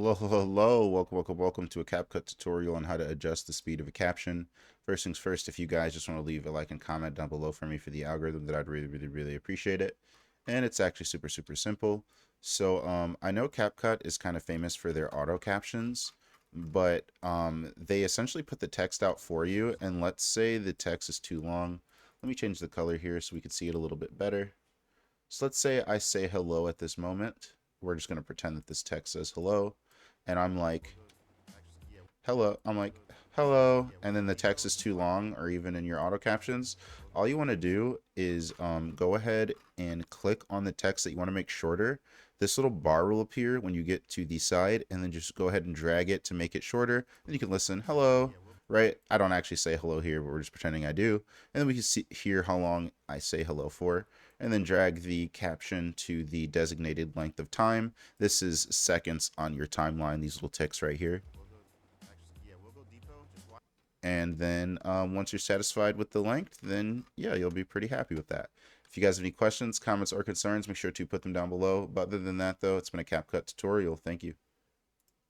Hello, hello, hello. Welcome to a CapCut tutorial on how to adjust the speed of a caption. First things first, if you guys just want to leave a like and comment down below for me for the algorithm, that I'd really appreciate it. And it's actually super simple. So I know CapCut is kind of famous for their auto captions, but they essentially put the text out for you. And let's say the text is too long. Let me change the color here so we can see it a little bit better. So let's say I say hello at this moment. We're just going to pretend that this text says hello. And I'm like, hello. I'm like, hello. And then the text is too long, or even in your auto captions. All you want to do is go ahead and click on the text that you want to make shorter. This little bar will appear when you get to the side, and then just go ahead and drag it to make it shorter. Then you can listen, hello, right? I don't actually say hello here, but we're just pretending I do. And then we can hear how long I say hello for, and then drag the caption to the designated length of time. This is seconds on your timeline, these little ticks right here. And then once you're satisfied with the length, then yeah, you'll be pretty happy with that. If you guys have any questions, comments, or concerns, make sure to put them down below. But other than that, though, it's been a CapCut tutorial. Thank you.